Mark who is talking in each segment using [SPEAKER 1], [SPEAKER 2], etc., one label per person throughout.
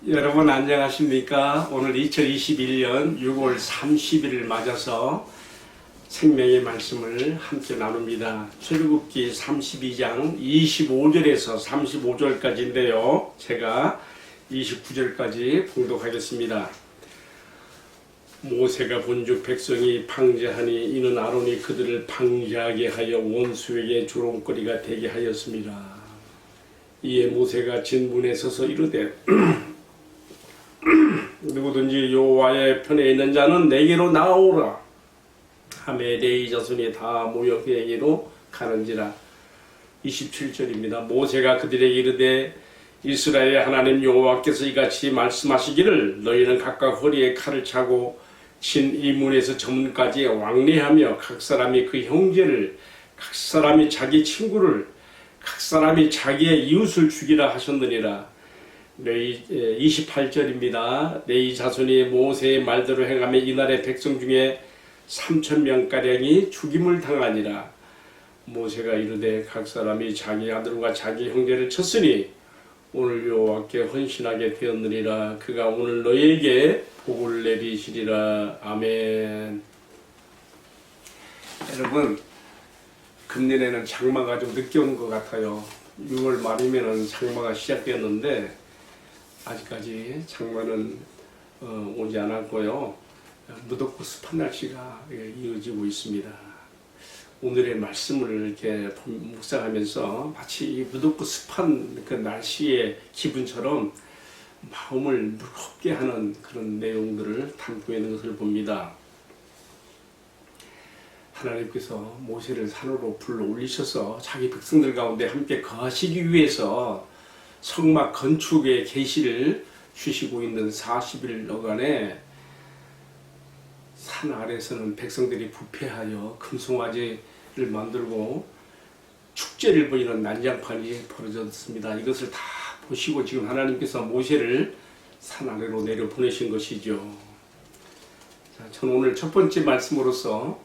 [SPEAKER 1] 여러분 안녕하십니까? 오늘 2021년 6월 30일을 맞아서 생명의 말씀을 함께 나눕니다. 출애굽기 32장 25절에서 35절까지인데요. 제가 29절까지 봉독하겠습니다. 모세가 본즉 백성이 방제하니 이는 아론이 그들을 방제하게 하여 원수에게 조롱거리가 되게 하였습니다. 이에 모세가 진문에 서서 이르되 누구든지 여호와의 편에 있는 자는 내게로 나오라 하매 레위 자손이 다 모여 그에게로 가는지라. 27절입니다. 모세가 그들에게 이르되 이스라엘의 하나님 여호와께서 이같이 말씀하시기를 너희는 각각 허리에 칼을 차고 진 이 문에서 저 문까지 왕래하며 각 사람이 그 형제를 각 사람이 자기 친구를 각 사람이 자기의 이웃을 죽이라 하셨느니라. 28절입니다. 레위 자손이 모세의 말대로 행하며 이날의 백성 중에 3,000명가량이 죽임을 당하니라. 모세가 이르되 각 사람이 자기 아들과 자기 형제를 쳤으니 오늘 여호와께 헌신하게 되었느니라. 그가 오늘 너희에게 복을 내리시리라. 아멘. 여러분, 금년에는 장마가 좀 늦게 온 것 같아요. 6월 말이면 장마가 시작되었는데 아직까지 장마는 오지 않았고요. 무덥고 습한 날씨가 이어지고 있습니다. 오늘의 말씀을 이렇게 묵상하면서 마치 이 무덥고 습한 그 날씨의 기분처럼 마음을 무겁게 하는 그런 내용들을 담고 있는 것을 봅니다. 하나님께서 모세를 산으로 불러 올리셔서 자기 백성들 가운데 함께 거하시기 위해서 성막 건축의 계시를 주시고 있는 40일여간에 산 아래서는 백성들이 부패하여 금송아지를 만들고 축제를 벌이는 난장판이 벌어졌습니다. 이것을 다 보시고 지금 하나님께서 모세를 산 아래로 내려 보내신 것이죠. 자, 저는 오늘 첫 번째 말씀으로서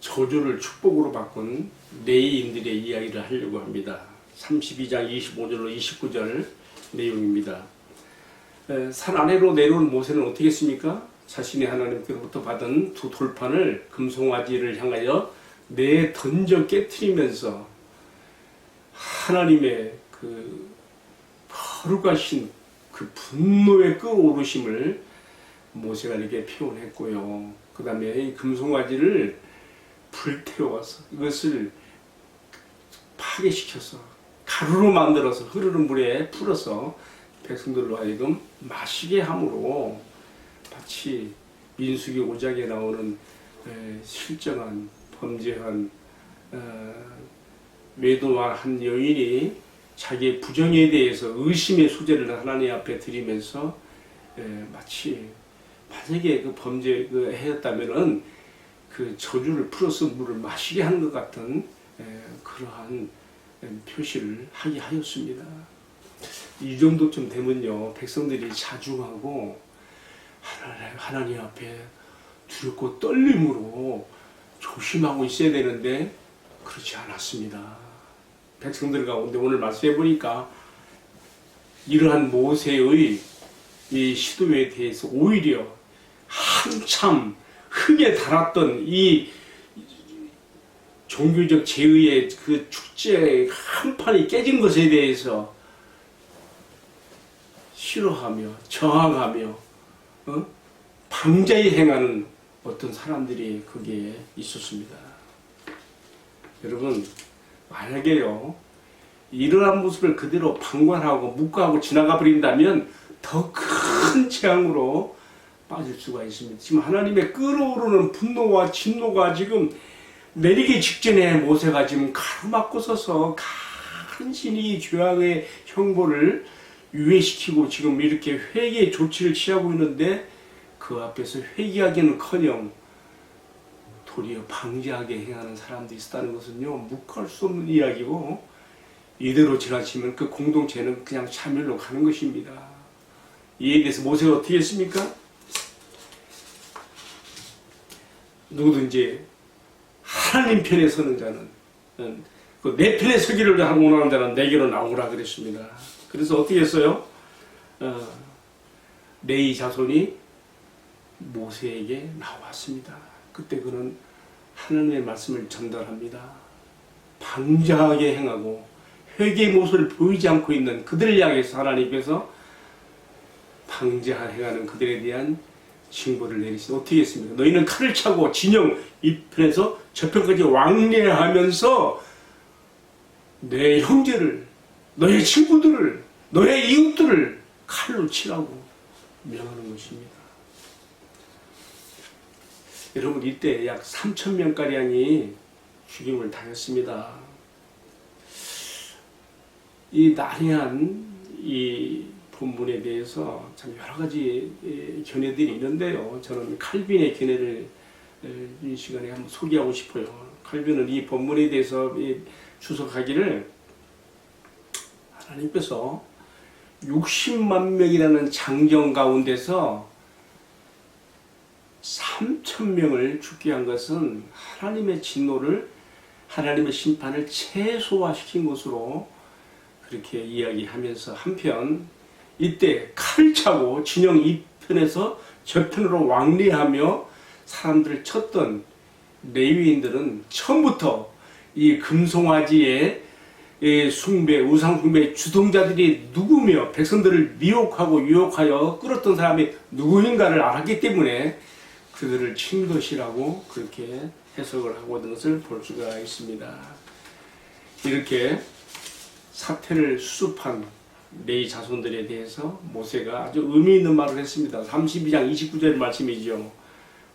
[SPEAKER 1] 저주를 축복으로 바꾼 레위인들의 이야기를 하려고 합니다. 32장 25절로 29절 내용입니다. 산 아래로 내려온 모세는 어떻게 했습니까? 자신이 하나님께로부터 받은 두 돌판을 금송아지를 향하여 던져 깨트리면서 하나님의 그 거룩하신 그 분노의 끓어오르심을 모세가 이렇게 표현했고요. 그 다음에 이 금송아지를 불태워서 이것을 파괴시켜서 가루로 만들어서 흐르는 물에 풀어서 백성들로 하여금 마시게 함으로 마치 민수기 5장에 나오는 실정한 범죄한 외도한 한 여인이 자기의 부정에 대해서 의심의 소재를 하나님 앞에 드리면서 마치 만약에 그 범죄 해였다면은 그 저주를 풀어서 물을 마시게 하는 것 같은 그러한 표시를 하게 하였습니다. 이 정도쯤 되면요, 백성들이 자중하고 하나님 앞에 두렵고 떨림으로 조심하고 있어야 되는데 그렇지 않았습니다. 백성들 가운데 오늘 말씀해 보니까 이러한 모세의 이 시도에 대해서 오히려 한참 흙에 달았던 이 종교적 제의의 그 축제의 한 판이 깨진 것에 대해서 싫어하며 저항하며 방자히 행하는 어떤 사람들이 거기에 있었습니다. 여러분, 만약에요 이러한 모습을 그대로 방관하고 묵과하고 지나가 버린다면 더 큰 재앙으로 빠질 수가 있습니다. 지금 하나님의 끓어오르는 분노와 진노가 지금 내리기 직전에 모세가 지금 가로막고 서서 간신히 죄악의 형벌을 유예시키고 지금 이렇게 회개 조치를 취하고 있는데 그 앞에서 회개하기는커녕 도리어 방지하게 행하는 사람들이 있다는 것은요, 묵할 수 없는 이야기고 이대로 지나치면 그 공동체는 그냥 참멸로 가는 것입니다. 이에 대해서 모세가 어떻게 했습니까? 누구든지 하나님 편에 서는 자는 내 편에 서기를 원하는 자는 내게로 나오라 그랬습니다. 그래서 어떻게 했어요? 레위 자손이 모세에게 나왔습니다. 그때 그는 하나님의 말씀을 전달합니다. 방자하게 행하고 회개의 모습을 보이지 않고 있는 그들을 향해서 하나님께서 방자하게 행하는 그들에 대한 징벌을 내리시되 어떻게 했습니까? 너희는 칼을 차고 진영 이편에서 저편까지 왕래하면서 내 형제를, 너의 친구들을, 너의 이웃들을 칼로 치라고 명하는 것입니다. 여러분, 이때 약 3,000명가량이 죽임을 당했습니다. 이 난해한 이 본문에 대해서 참 여러 가지 견해들이 있는데요. 저는 칼빈의 견해를 이 시간에 한번 소개하고 싶어요. 칼빈은 이 본문에 대해서 주석하기를 하나님께서 60만 명이라는 장정 가운데서 3,000명을 죽게 한 것은 하나님의 진노를, 하나님의 심판을 최소화시킨 것으로 그렇게 이야기하면서, 한편 이때 칼을 차고 진영 이편에서 저편으로 왕래하며 사람들을 쳤던 레위인들은 처음부터 이 금송아지의 숭배, 우상 숭배 주동자들이 누구며 백성들을 미혹하고 유혹하여 끌었던 사람이 누구인가를 알았기 때문에 그들을 친 것이라고 그렇게 해석을 하고 있는 것을 볼 수가 있습니다. 이렇게 사태를 수습한 레위 자손들에 대해서 모세가 아주 의미 있는 말을 했습니다. 32장 29절 말씀이죠.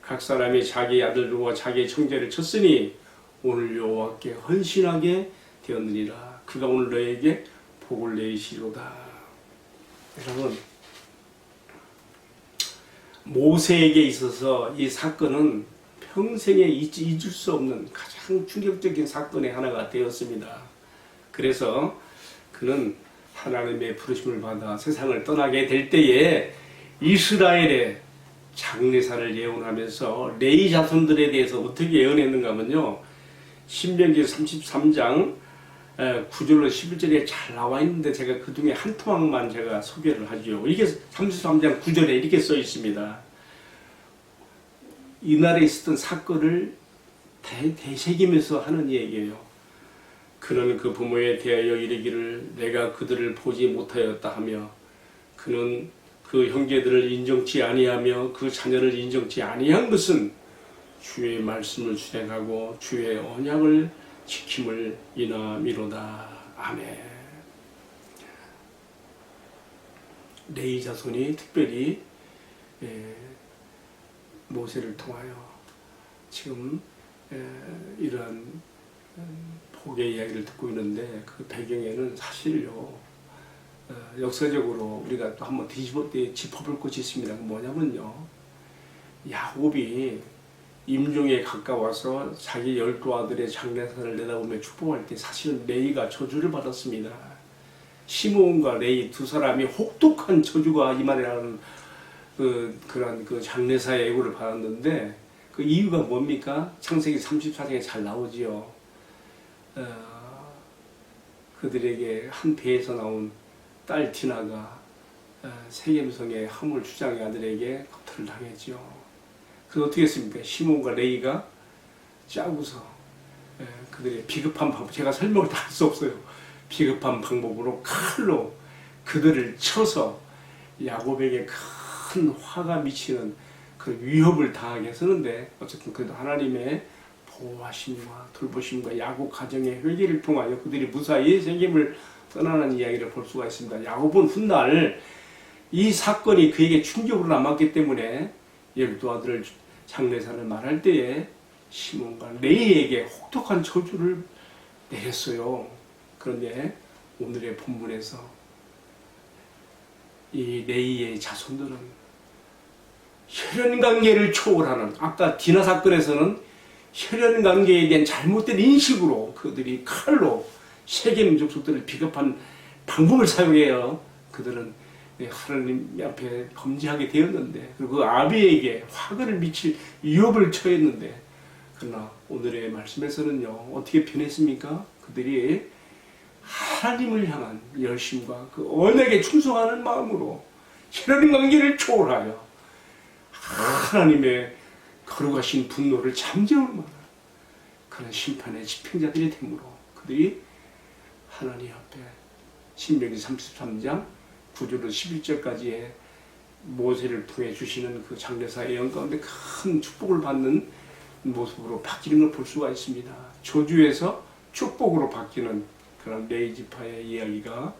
[SPEAKER 1] 각 사람이 자기 아들과 자기 형제를 쳤으니 오늘 여호와께 헌신하게 되었느니라. 그가 오늘 너에게 복을 내리시로다. 여러분, 모세에게 있어서 이 사건은 평생에 잊을 수 없는 가장 충격적인 사건의 하나가 되었습니다. 그래서 그는 하나님의 부르심을 받아 세상을 떠나게 될 때에 이스라엘의 장례사를 예언하면서 레위 자손들에 대해서 어떻게 예언했는가 하면요, 신명기 33장 9절로 11절에 잘 나와 있는데 제가 그 중에 한 토막만 제가 소개를 하죠. 이게 33장 9절에 이렇게 써 있습니다. 이날에 있었던 사건을 되새기면서 하는 얘기예요. 그는 그 부모에 대하여 이르기를 내가 그들을 보지 못하였다 하며, 그는 그 형제들을 인정치 아니하며 그 자녀를 인정치 아니한 것은 주의 말씀을 수행하고 주의 언약을 지킴을 인함이로다. 아멘. 레위 자손이 특별히 모세를 통하여 지금 이러한 복의 이야기를 듣고 있는데, 그 배경에는 사실요, 역사적으로 우리가 또 한번 짚어볼 것이 있습니다. 뭐냐면요, 야곱이 임종에 가까워서 자기 12아들의 장례사를 내다보며 축복할 때 사실은 레위가 저주를 받았습니다. 시므온과 레위 두 사람이 혹독한 저주가 임하리라는 그런 장례사의 예고를 받았는데, 그 이유가 뭡니까? 창세기 34장에 잘 나오지요. 그들에게 한 배에서 나온 딸 디나가 세겜성의 하물 주장의 아들에게 거절을 당했죠. 그래서 어떻게 했습니까? 시몬과 레위가 짜고서 그들의 비겁한 방법, 제가 설명을 다 할 수 없어요. 비겁한 방법으로 칼로 그들을 쳐서 야곱에게 큰 화가 미치는 그 위협을 당하게 했었는데, 어쨌든 그래도 하나님의 보호하심과 돌보심과 야곱 가정의 회개를 통하여 그들이 무사히 세겜을 떠나는 이야기를 볼 수가 있습니다. 야곱은 훗날 이 사건이 그에게 충격으로 남았기 때문에 12아들을 장례사를 말할 때에 시몬과 레위에게 혹독한 저주를 내렸어요. 그런데 오늘의 본문에서 이 레위의 자손들은 혈연관계를 초월하는, 아까 디나 사건에서는 혈연관계에 대한 잘못된 인식으로 그들이 칼로 세겜 족속들을 비겁한 방법을 사용해요. 그들은 하나님 앞에 범죄하게 되었는데, 그리고 그 아비에게 화를 미칠 위협을 처했는데, 그러나 오늘의 말씀에서는요, 어떻게 변했습니까? 그들이 하나님을 향한 열심과 그 언약에 충성하는 마음으로 하나님 관계를 초월하여 하나님의 거룩하신 분노를 잠재울 만한 그런 심판의 집행자들이 되므로 그들이 하나님 앞에 신명기 33장 9절로 11절까지의 모세를 통해 주시는 그 장례사의 영 가운데 큰 축복을 받는 모습으로 바뀌는 걸 볼 수가 있습니다. 저주에서 축복으로 바뀌는 그런 레위 지파의 이야기가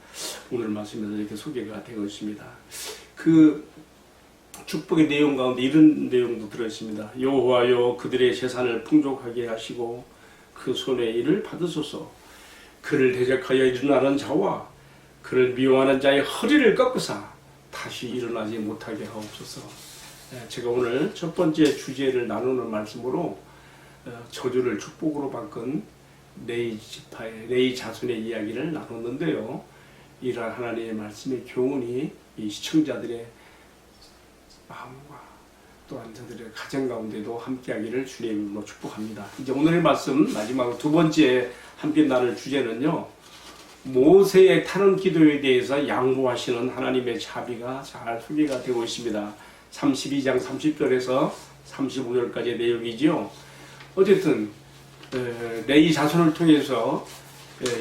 [SPEAKER 1] 오늘 말씀에서 이렇게 소개가 되고 있습니다. 그 축복의 내용 가운데 이런 내용도 들어있습니다. 여호와여 그들의 재산을 풍족하게 하시고 그 손의 일을 받으소서. 그를 대적하여 일어나는 자와 그를 미워하는 자의 허리를 꺾으사 다시 일어나지 못하게 하옵소서. 제가 오늘 첫 번째 주제를 나누는 말씀으로 저주를 축복으로 바꾼 레위 지파의 레위 자손의 이야기를 나눴는데요. 이러한 하나님의 말씀의 교훈이 이 시청자들의 마음과 또한 저들의 가정 가운데도 함께하기를 주님으로 축복합니다. 이제 오늘의 말씀 마지막 두 번째 함께 나눌 주제는요. 모세의 타는 기도에 대해서 양보하시는 하나님의 자비가 잘 소개가 되고 있습니다. 32장 30절에서 35절까지의 내용이지요. 어쨌든 레위 자손을 통해서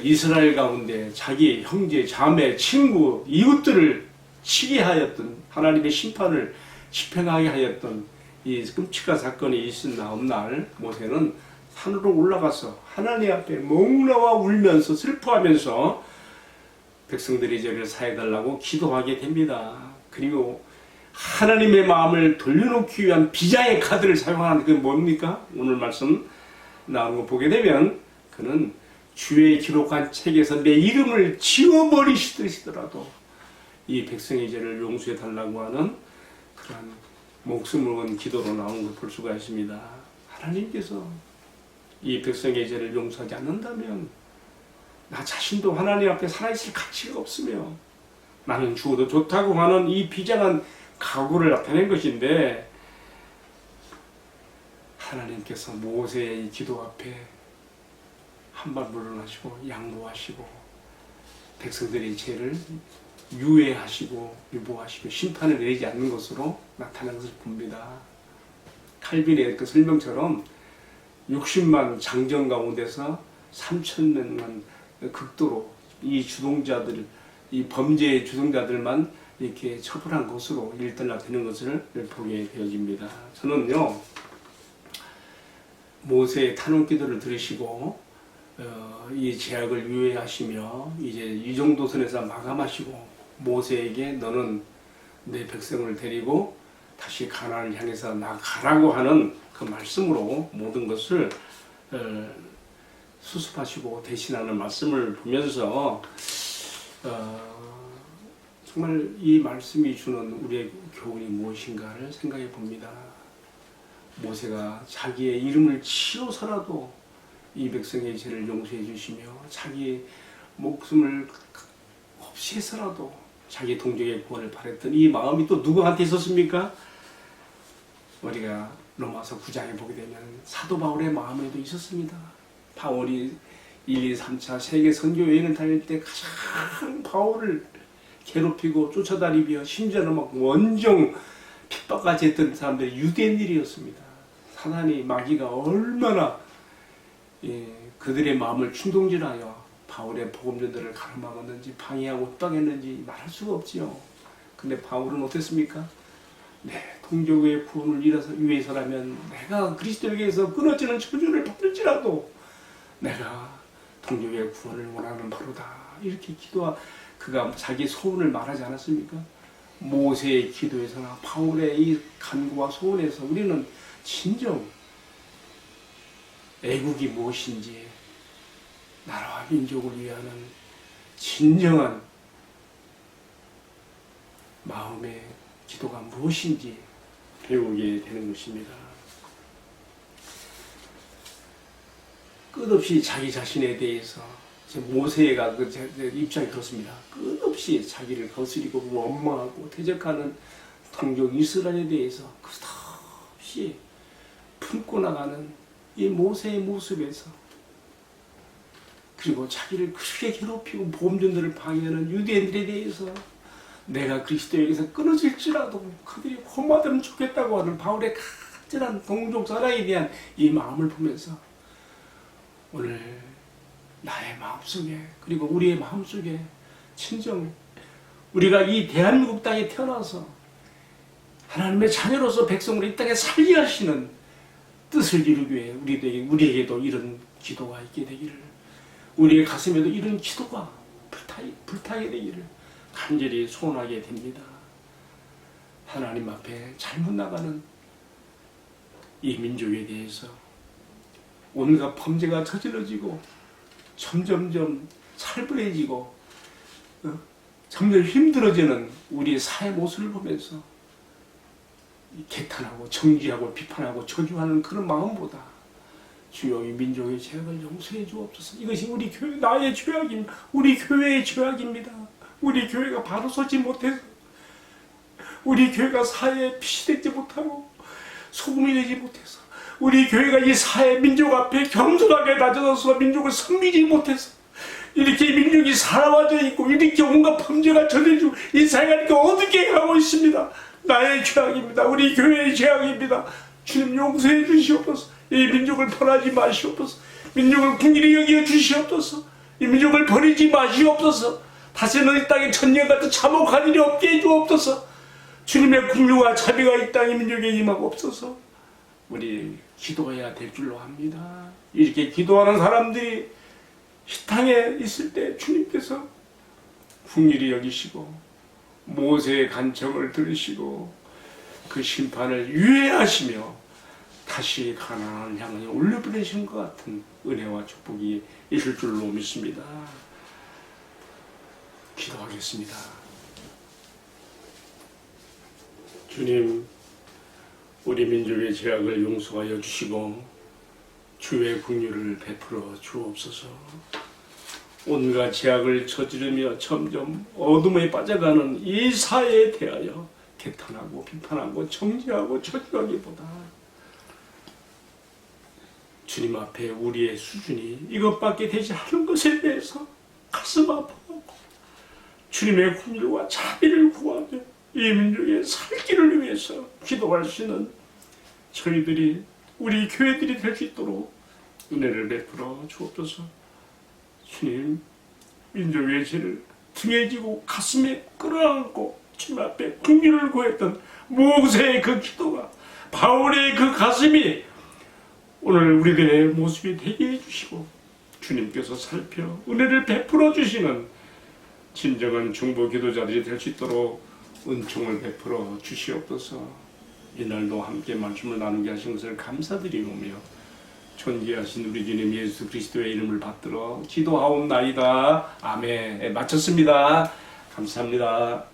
[SPEAKER 1] 이스라엘 가운데 자기 형제, 자매, 친구, 이웃들을 치게 하였던 하나님의 심판을 집행하게 하였던 이 끔찍한 사건이 있은 다음날 모세는 산으로 올라가서 하나님 앞에 몽라와 울면서 슬퍼하면서 백성들이 저를 사해달라고 기도하게 됩니다. 그리고 하나님의 마음을 돌려놓기 위한 비자의 카드를 사용하는 그게 뭡니까? 오늘 말씀 나오는 거 보게 되면 그는 주의 기록한 책에서 내 이름을 지워버리시더라도 이 백성의 죄를 용서해 달라고 하는 그런 목숨을 건 기도로 나오는 걸 볼 수가 있습니다. 하나님께서 이 백성의 죄를 용서하지 않는다면 나 자신도 하나님 앞에 살아있을 가치가 없으며 나는 죽어도 좋다고 하는 이 비장한 각오를 나타낸 것인데 하나님께서 모세의 이 기도 앞에 한발 물러나시고 양보하시고 백성들의 죄를 유예하시고 유보하시고 심판을 내리지 않는 것으로 나타난 것을 봅니다. 칼빈의 그 설명처럼 60만 장정 가운데서 3,000명만 극도로 이 주동자들, 이 범죄의 주동자들만 이렇게 처벌한 것으로 일단락되는 것을 보게 되어집니다. 저는요, 모세의 탄원 기도를 들으시고 이 제약을 유예하시며 이제 이 정도 선에서 마감하시고 모세에게 너는 내 백성을 데리고 다시 가나안을 향해서 나가라고 하는 그 말씀으로 모든 것을 수습하시고 대신하는 말씀을 보면서 정말 이 말씀이 주는 우리의 교훈이 무엇인가를 생각해 봅니다. 모세가 자기의 이름을 치러서라도 이 백성의 죄를 용서해 주시며 자기의 목숨을 없이 해서라도 자기 동족의 구원을 바랬던 이 마음이 또 누구한테 있었습니까? 우리가 로마서 9장에 보게 되면 사도 바울의 마음에도 있었습니다. 바울이 1, 2, 3차 세계 선교 여행을 다닐 때 가장 바울을 괴롭히고 쫓아다니며 심지어는 막 원정 핍박까지 했던 사람들이 유대인들이었습니다. 사단이 마귀가 얼마나 그들의 마음을 충동질하여 바울의 복음전들을 가로막았는지 방해하고 핍박했는지 말할 수가 없지요. 근데 바울은 어땠습니까? 내 동족의 구원을 위해서라면 내가 그리스도에게서 끊어지는 저주를 받을지라도 내가 동족의 구원을 원하는 바로다. 이렇게 그가 자기 소원을 말하지 않았습니까? 모세의 기도에서나 바울의 이 간구와 소원에서 우리는 진정 애국이 무엇인지 나라와 민족을 위하는 진정한 마음의 기도가 무엇인지 배우게 되는 것입니다. 끝없이 자기 자신에 대해서 모세가 그 입장이 그렇습니다. 끝없이 자기를 거스리고 원망하고 대적하는 동족 이스라엘에 대해서 끝없이 품고 나가는 이 모세의 모습에서 그리고 자기를 크게 괴롭히고 보험전들을 방해하는 유대인들에 대해서 내가 그리스도에게서 끊어질지라도 그들이 혼받으면 좋겠다고 하는 바울의 간절한 동족 사랑에 대한 이 마음을 보면서 오늘 나의 마음속에 그리고 우리의 마음속에 친정 우리가 이 대한민국 땅에 태어나서 하나님의 자녀로서 백성으로 이 땅에 살게 하시는 뜻을 이루기 위해 우리에게도 이런 기도가 있게 되기를 우리의 가슴에도 이런 기도가 불타게 되기를 간절히 소원하게 됩니다. 하나님 앞에 잘못 나가는 이 민족에 대해서 온갖 범죄가 저질러지고 점점점 살벌해지고 점점 힘들어지는 우리의 사회 모습을 보면서 개탄하고 정지하고 비판하고 저주하는 그런 마음보다 주여 이 민족의 죄악을 용서해 주옵소서. 이것이 우리 교회 나의 죄악입니다. 우리 교회의 죄악입니다. 우리 교회가 바로 서지 못해서 우리 교회가 사회에 빛이 되지 못하고 소금이 되지 못해서 우리 교회가 이 사회 민족 앞에 겸손하게 낮아져서 민족을 섬기지 못해서 이렇게 민족이 사나워져 있고 이렇게 온갖 범죄가 저려지고 이 사회가 이렇게 어둡게 가고 있습니다. 나의 죄악입니다. 우리 교회의 죄악입니다. 주님 용서해 주시옵소서. 이 민족을 버리지 마시옵소서. 민족을 긍휼히 여겨 주시옵소서. 이 민족을 버리지 마시옵소서. 다시는 이 땅에 천년같이 참혹한 일이 없게 해주옵소서. 주님의 긍휼과 자비가 이 땅의 민족에 임하옵소서. 우리 기도해야 될 줄로 압니다. 이렇게 기도하는 사람들이 이 땅에 있을 때 주님께서 긍휼히 여기시고 모세의 간청을 들으시고 그 심판을 유예하시며 다시 가나안을 향해 올려보내신 것 같은 은혜와 축복이 있을 줄로 믿습니다. 기도하겠습니다. 주님, 우리 민족의 죄악을 용서하여 주시고 주의 긍휼을 베풀어 주옵소서. 온갖 죄악을 저지르며 점점 어둠에 빠져가는 이 사회에 대하여 개탄하고 비판하고 정죄하고 저주하기보다 주님 앞에 우리의 수준이 이것밖에 되지 않은 것에 대해서 가슴 아파하고 주님의 긍휼과 자비를 구하며 이 민족의 살기를 위해서 기도할 수 있는 저희들이 우리 교회들이 될 수 있도록 은혜를 베풀어 주옵소서. 주님, 민족의 죄를 등에 지고 가슴에 끌어안고 주님 앞에 긍휼을 구했던 모세의 그 기도가 바울의 그 가슴이 오늘 우리들의 모습이 되게 해주시고 주님께서 살펴 은혜를 베풀어 주시는 진정한 중보 기도자들이 될 수 있도록 은총을 베풀어 주시옵소서. 이날도 함께 말씀을 나누게 하신 것을 감사드리오며 존귀하신 우리 주님 예수 그리스도의 이름을 받들어 기도하옵나이다. 아멘. 마쳤습니다. 감사합니다.